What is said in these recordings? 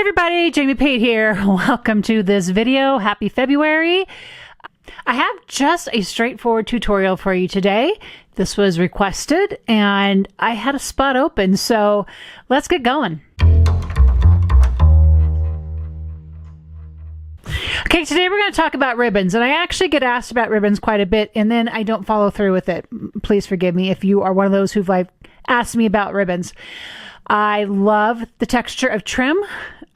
everybody, Jamie Pate here. Welcome to this video. Happy February. I have just a straightforward tutorial for you today. This was requested and I had a spot open, so let's get going. Okay, today we're going to talk about ribbons, and I actually get asked about ribbons quite a bit, and then I don't follow through with it. Please forgive me if you are one of those who've asked me about ribbons. I love the texture of trim.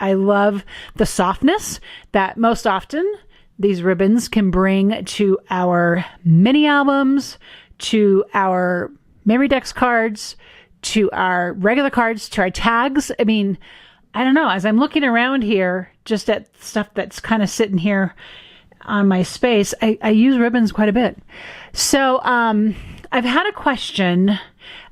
I love the softness that most often these ribbons can bring to our mini albums, to our memory dex cards, to our regular cards, to our tags. I mean, I don't know, as I'm looking around here, just at stuff that's kind of sitting here on my space, I use ribbons quite a bit. So I've had a question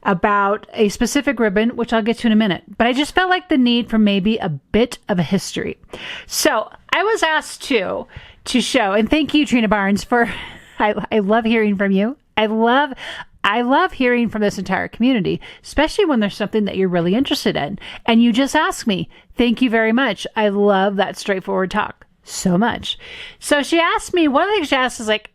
about a specific ribbon, which I'll get to in a minute, but I just felt like the need for maybe a bit of a history. So I was asked to show, and thank you, Trina Barnes, for, I love hearing from you. I love hearing from this entire community, especially when there's something that you're really interested in. And you just asked me. Thank you very much. I love that straightforward talk so much. So she asked me, one of the things she asked is like,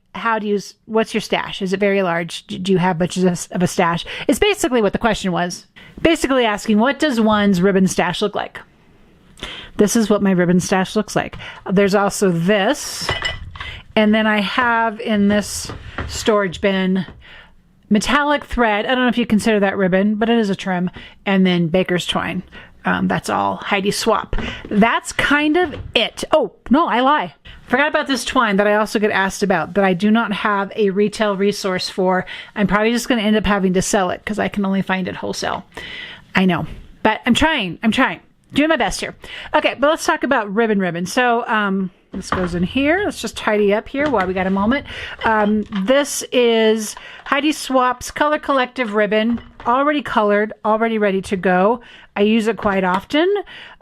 what's your stash? Is it very large? Do you have much of a stash? It's basically what the question was. Basically asking, what does one's ribbon stash look like? This is what my ribbon stash looks like. There's also this. And then I have in this storage bin metallic thread. I don't know if you consider that ribbon, but it is a trim. And then baker's twine. That's all Heidi Swapp. That's kind of it. Oh, no, I lie. Forgot about this twine that I also get asked about that I do not have a retail resource for. I'm probably just going to end up having to sell it because I can only find it wholesale. I know, but I'm trying. Doing my best here. Okay, but let's talk about ribbon. So this goes in here. Let's just tidy up here while we got a moment. This is Heidi Swapp's Color Collective ribbon. Already colored, already ready to go. I use it quite often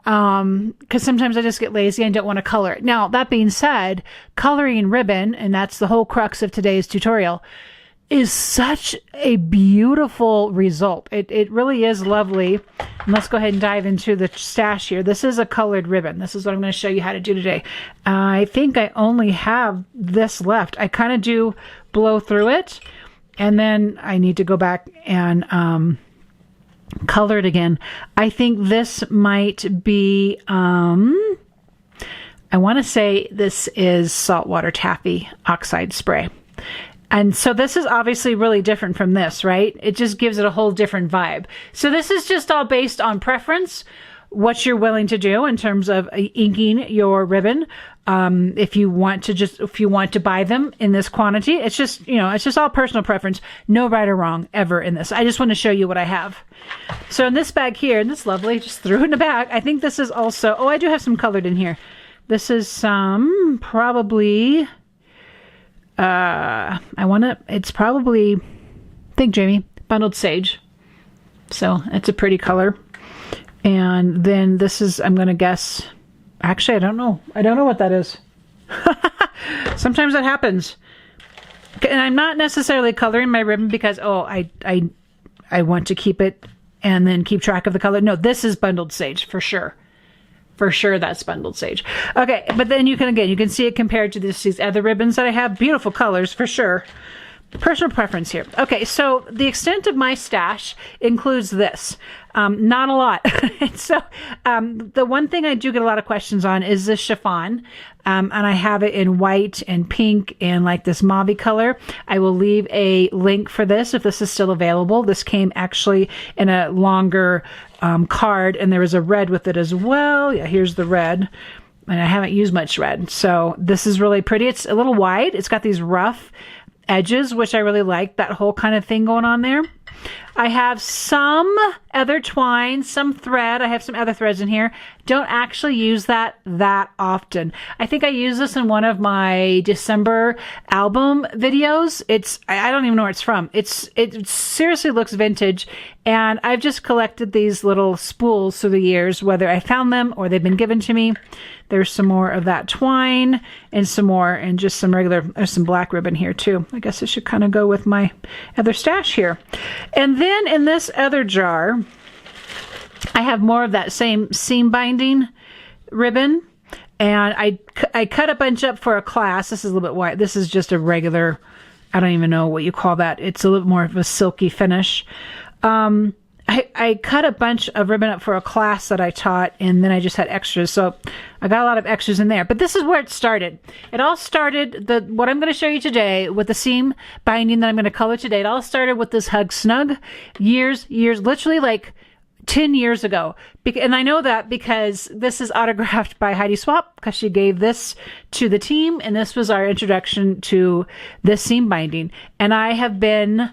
because sometimes I just get lazy and don't want to color it. Now, that being said, coloring ribbon, and that's the whole crux of today's tutorial, is such a beautiful result. It really is lovely. And let's go ahead and dive into the stash here. This is a colored ribbon. This is what I'm going to show you how to do today. I think I only have this left. I kind of do blow through it, and then I need to go back and color it again. I think this might be, I want to say this is saltwater taffy oxide spray. And so this is obviously really different from this, right? It just gives it a whole different vibe. So this is just all based on preference, what you're willing to do in terms of inking your ribbon. If you want to buy them in this quantity, it's just all personal preference. No right or wrong ever in this. I just want to show you what I have. So in this bag here, and this is lovely, just threw it in the bag. I think this is also, I do have some colored in here. This is some probably, it's probably, think Jamie, bundled sage. So it's a pretty color. And then this is, I'm going to guess, actually, I don't know. I don't know what that is. Sometimes that happens. And I'm not necessarily coloring my ribbon because, I want to keep it and then keep track of the color. No, this is bundled sage for sure. For sure, that's bundled sage. Okay, but then you can see it compared to these other ribbons that I have. Beautiful colors for sure. Personal preference here. Okay, so the extent of my stash includes this. Not a lot. So the one thing I do get a lot of questions on is this chiffon. And I have it in white and pink and like this mauve color. I will leave a link for this if this is still available. This came actually in a longer card, and there was a red with it as well. Yeah, here's the red. And I haven't used much red. So this is really pretty. It's a little wide. It's got these rough edges, which I really like, that whole kind of thing going on there. I have some other twine, some thread. I have some other threads in here. Don't actually use that often. I think I used this in one of my December album videos. I don't even know where it's from. It seriously looks vintage, and I've just collected these little spools through the years, whether I found them or they've been given to me. There's some more of that twine and some more, and just some regular, there's some black ribbon here too. I guess it should kind of go with my other stash here. And then in this other jar, I have more of that same seam binding ribbon, and I cut a bunch up for a class. This is a little bit white. This is just a regular, I don't even know what you call that. It's a little more of a silky finish. I cut a bunch of ribbon up for a class that I taught, and then I just had extras. So I got a lot of extras in there. But this is where it started. It all started, what I'm going to show you today with the seam binding that I'm going to color today, it all started with this Hug Snug years, literally like 10 years ago. And I know that because this is autographed by Heidi Swapp, because she gave this to the team, and this was our introduction to this seam binding. And I have been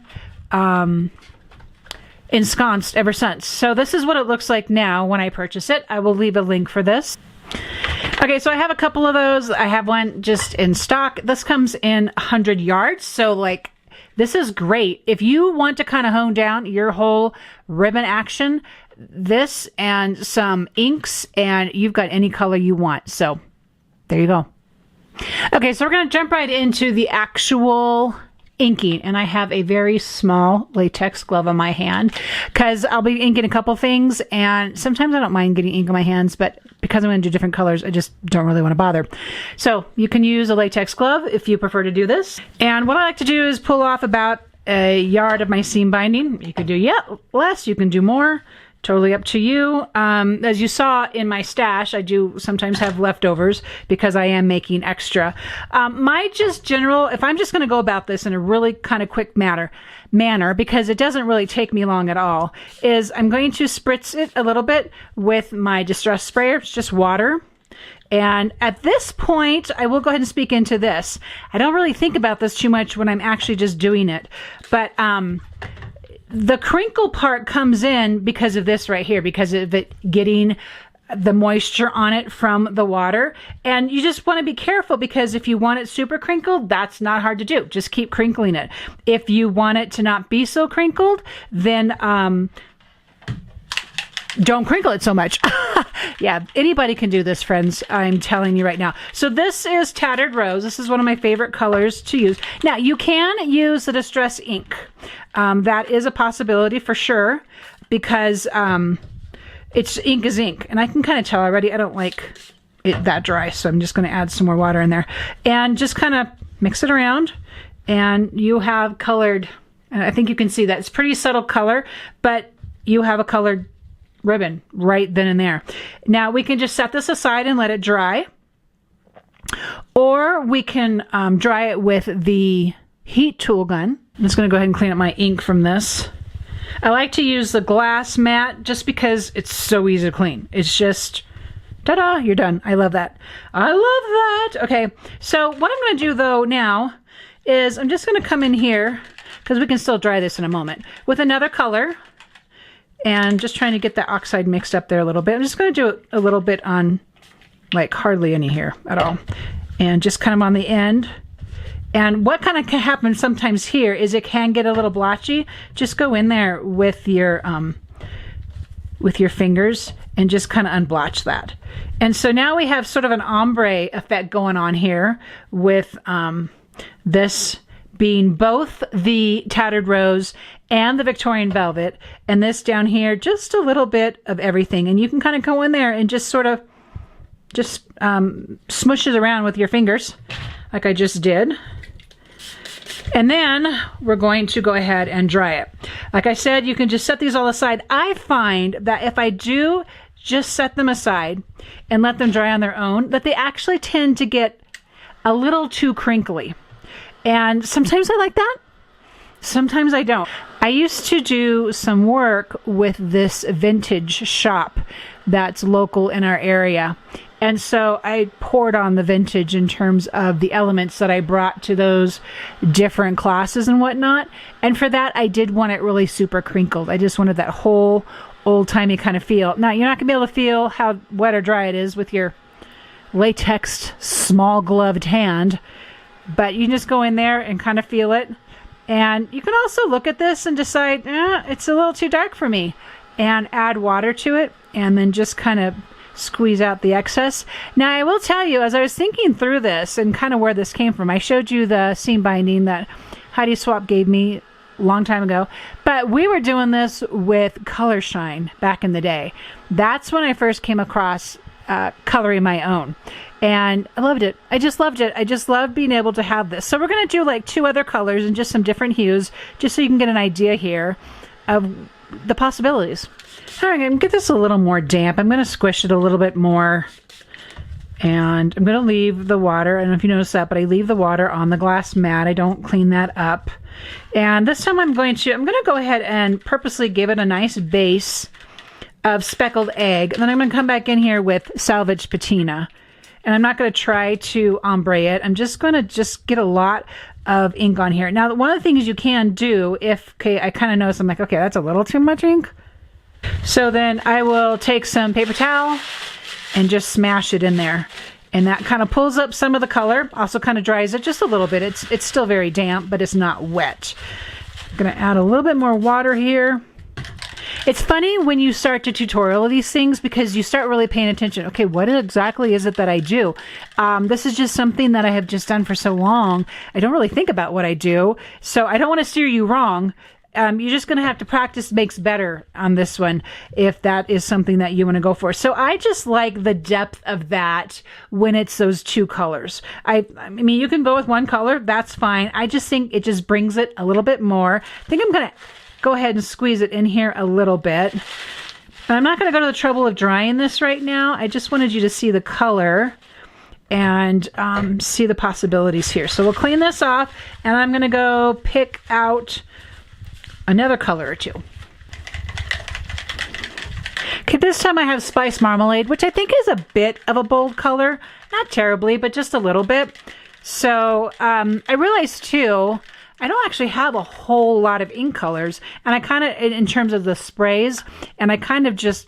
ensconced ever since. So this is what it looks like now when I purchase it. I will leave a link for this. Okay, so I have a couple of those. I have one just in stock. This comes in 100 yards. So like, this is great. If you want to kind of hone down your whole ribbon action, this and some inks, and you've got any color you want. So there you go. Okay, so we're going to jump right into the actual inking, and I have a very small latex glove on my hand because I'll be inking a couple things, and sometimes I don't mind getting ink on my hands, but because I'm going to do different colors, I just don't really want to bother. So you can use a latex glove if you prefer to do this. And what I like to do is pull off about a yard of my seam binding. You can do less, you can do more. Totally up to you. As you saw in my stash, I do sometimes have leftovers because I am making extra. My just general, if I'm just going to go about this in a really kind of quick manner, because it doesn't really take me long at all, is I'm going to spritz it a little bit with my distress sprayer. It's just water. And at this point, I will go ahead and speak into this. I don't really think about this too much when I'm actually just doing it. But the crinkle part comes in because of this right here, because of it getting the moisture on it from the water. And you just want to be careful, because if you want it super crinkled, that's not hard to do. Just keep crinkling it. If you want it to not be so crinkled, then don't crinkle it so much. Yeah, anybody can do this, friends. I'm telling you right now. So this is Tattered Rose. This is one of my favorite colors to use. Now, you can use the Distress ink. That is a possibility for sure, because it's ink is ink. And I can kind of tell already I don't like it that dry, so I'm just going to add some more water in there. And just kind of mix it around, and you have colored, and I think you can see that. It's pretty subtle color, but you have a colored ribbon right then and there. Now we can just set this aside and let it dry, or we can dry it with the heat tool gun. I'm just going to go ahead and clean up my ink from this. I like to use the glass mat just because it's so easy to clean. It's just, ta-da, you're done. I love that. I love that. Okay, so what I'm going to do though now is I'm just going to come in here, because we can still dry this in a moment, with another color. And just trying to get that oxide mixed up there a little bit. I'm just going to do it a little bit on, like, hardly any here at all. And just kind of on the end. And what kind of can happen sometimes here is it can get a little blotchy. Just go in there with your fingers and just kind of unblotch that. And so now we have sort of an ombre effect going on here with this being both the Tattered Rose and the Victorian Velvet, and this down here, just a little bit of everything. And you can kind of go in there and just sort of just smush it around with your fingers, like I just did. And then we're going to go ahead and dry it. Like I said, you can just set these all aside. I find that if I do just set them aside and let them dry on their own, that they actually tend to get a little too crinkly. And sometimes I like that. Sometimes I don't. I used to do some work with this vintage shop that's local in our area. And so I poured on the vintage in terms of the elements that I brought to those different classes and whatnot. And for that, I did want it really super crinkled. I just wanted that whole old-timey kind of feel. Now, you're not going to be able to feel how wet or dry it is with your latex small gloved hand, but you can just go in there and kind of feel it. And you can also look at this and decide, it's a little too dark for me, and add water to it, and then just kind of squeeze out the excess. Now, I will tell you, as I was thinking through this and kind of where this came from, I showed you the seam binding that Heidi Swapp gave me a long time ago, but we were doing this with Color Shine back in the day. That's when I first came across coloring my own. And I loved it. I just loved it. I just loved being able to have this. So we're going to do like 2 other colors and just some different hues, just so you can get an idea here of the possibilities. All right, I'm going to get this a little more damp. I'm going to squish it a little bit more. And I'm going to leave the water. I don't know if you noticed that, but I leave the water on the glass mat. I don't clean that up. And this time I'm going to go ahead and purposely give it a nice base of speckled egg. And then I'm going to come back in here with salvage patina. And I'm not going to try to ombre it. I'm just going to get a lot of ink on here. Now, one of the things you can do I kind of notice, I'm like, okay, that's a little too much ink. So then I will take some paper towel and just smash it in there. And that kind of pulls up some of the color. Also kind of dries it just a little bit. It's still very damp, but it's not wet. I'm going to add a little bit more water here. It's funny when you start to tutorial these things because you start really paying attention. Okay, what exactly is it that I do? This is just something that I have just done for so long. I don't really think about what I do. So I don't want to steer you wrong. You're just going to have to practice makes better on this one if that is something that you want to go for. So I just like the depth of that when it's those 2 colors. I mean, you can go with 1 color. That's fine. I just think it just brings it a little bit more. I think I'm going to go ahead and squeeze it in here a little bit. But I'm not going to go to the trouble of drying this right now. I just wanted you to see the color and see the possibilities here. So we'll clean this off, and I'm going to go pick out another color or 2. Okay, this time I have Spice Marmalade, which I think is a bit of a bold color. Not terribly, but just a little bit. So I realized too, I don't actually have a whole lot of ink colors, and I kind of, in terms of the sprays, and I kind of just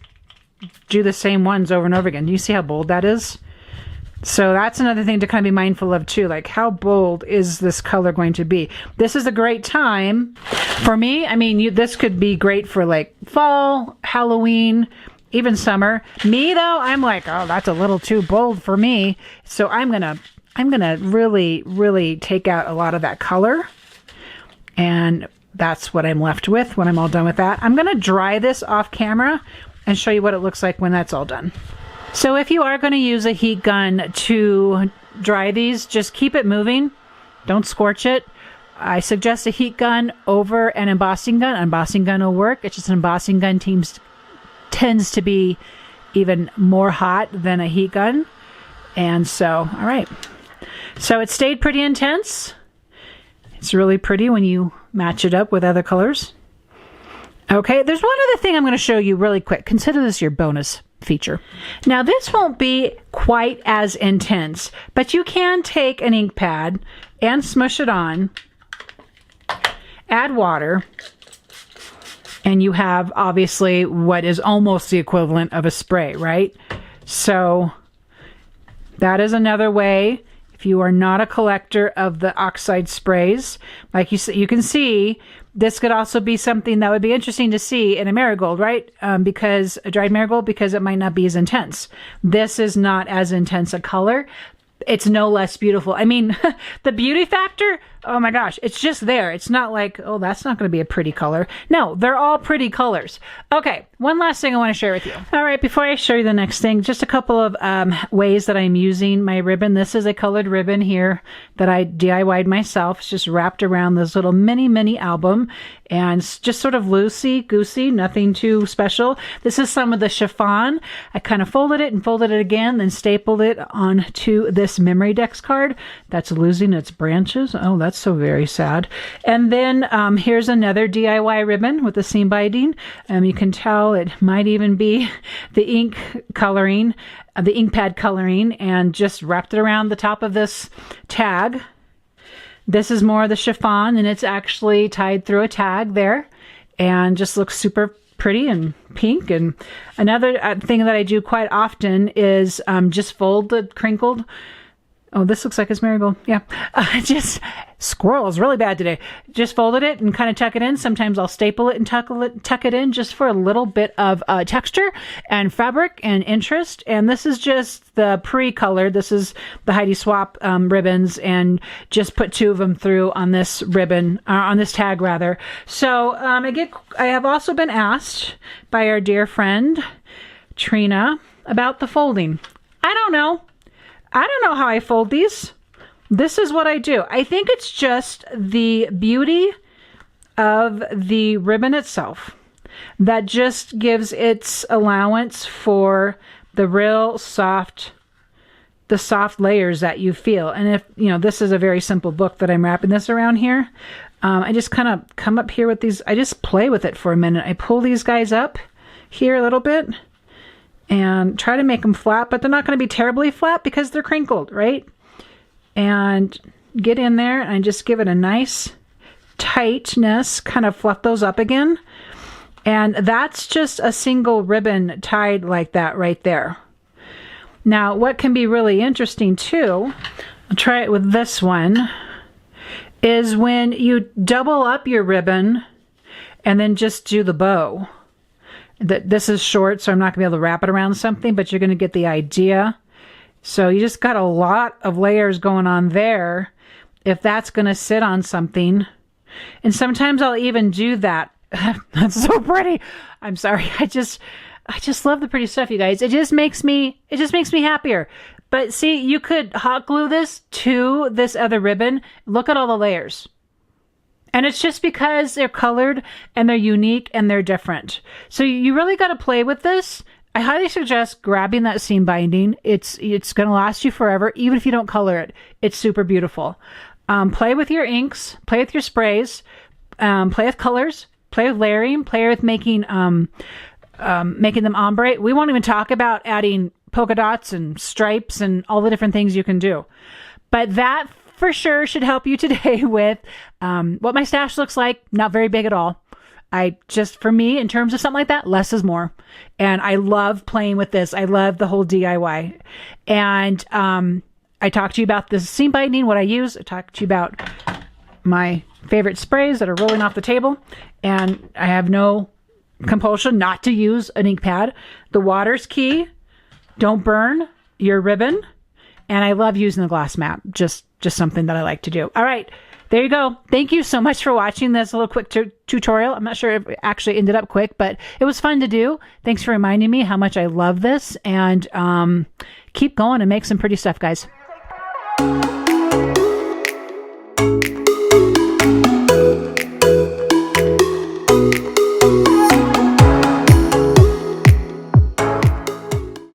do the same ones over and over again. Do you see how bold that is? So that's another thing to kind of be mindful of too, like how bold is this color going to be? This is a great time for me. I mean, this could be great for like fall, Halloween, even summer. Me though, I'm like, oh, that's a little too bold for me. So I'm gonna really, really take out a lot of that color. And that's what I'm left with when I'm all done with that. I'm going to dry this off camera and show you what it looks like when that's all done. So if you are going to use a heat gun to dry these, just keep it moving. Don't scorch it. I suggest a heat gun over an embossing gun. An embossing gun will work. It's just an embossing gun tends to be even more hot than a heat gun. And so, all right. So it stayed pretty intense. It's really pretty when you match it up with other colors. Okay, there's one other thing I'm going to show you really quick. Consider this your bonus feature. Now, this won't be quite as intense, but you can take an ink pad and smush it on, add water, and you have obviously what is almost the equivalent of a spray, right? So that is another way. If you are not a collector of the oxide sprays, like you can see, this could also be something that would be interesting to see in a marigold, right? Because a dried marigold, because it might not be as intense. This is not as intense a color. It's no less beautiful. I mean, the beauty factor, oh my gosh, it's just there. It's not like, oh, that's not going to be a pretty color. No, they're all pretty colors. Okay, one last thing I want to share with you. All right, before I show you the next thing, just a couple of ways that I'm using my ribbon. This is a colored ribbon here that I DIY'd myself. It's just wrapped around this little mini album, and it's just sort of loosey-goosey, nothing too special. This is some of the chiffon. I kind of folded it and folded it again, then stapled it onto this memory dex card that's losing its branches. Oh, that's so very sad. And then here's another DIY ribbon with the seam binding. You can tell it might even be the ink coloring, the ink pad coloring, and just wrapped it around the top of this tag. This is more of the chiffon, and it's actually tied through a tag there, and just looks super pretty and pink. And another thing that I do quite often is just fold the crinkled. Oh, this looks like it's marigold. Yeah. Just squirrel is really bad today. Just folded it and kind of tuck it in. Sometimes I'll staple it and tuck it in just for a little bit of texture and fabric and interest. And this is just the pre-colored. This is the Heidi Swapp ribbons, and just put 2 of them through on this ribbon, on this tag rather. So I have also been asked by our dear friend Trina about the folding? I don't know. I don't know how I fold these. This is what I do. I think it's just the beauty of the ribbon itself that just gives its allowance for the real soft, the soft layers that you feel. And if, you know, this is a very simple book that I'm wrapping this around here. I just kind of come up here with these. I just play with it for a minute. I pull these guys up here a little bit and try to make them flat, but they're not going to be terribly flat because they're crinkled, right? And get in there and just give it a nice tightness, kind of fluff those up again. And that's just a single ribbon tied like that right there. Now, what can be really interesting too, I'll try it with this one, is when you double up your ribbon and then just do the bow. This is short, so I'm not going to be able to wrap it around something, but you're going to get the idea. So you just got a lot of layers going on there if that's going to sit on something. And sometimes I'll even do that. That's so pretty. I'm sorry. I just love the pretty stuff, you guys. It just makes me happier. But see, you could hot glue this to this other ribbon. Look at all the layers. And it's just because they're colored and they're unique and they're different. So you really got to play with this. I highly suggest grabbing that seam binding. It's going to last you forever, even if you don't color it. It's super beautiful. Play with your inks, play with your sprays, play with colors, play with layering, play with making them ombre. We won't even talk about adding polka dots and stripes and all the different things you can do. But that for sure should help you today with what my stash looks like. Not very big at all. For me, in terms of something like that, less is more. And I love playing with this. I love the whole DIY. And I talked to you about the seam binding, what I use. I talked to you about my favorite sprays that are rolling off the table. And I have no compulsion not to use an ink pad. The water's key. Don't burn your ribbon. And I love using the glass mat. Just something that I like to do. All right. There you go. Thank you so much for watching this little quick tutorial. I'm not sure if it actually ended up quick, but it was fun to do. Thanks for reminding me how much I love this. And keep going and make some pretty stuff, guys.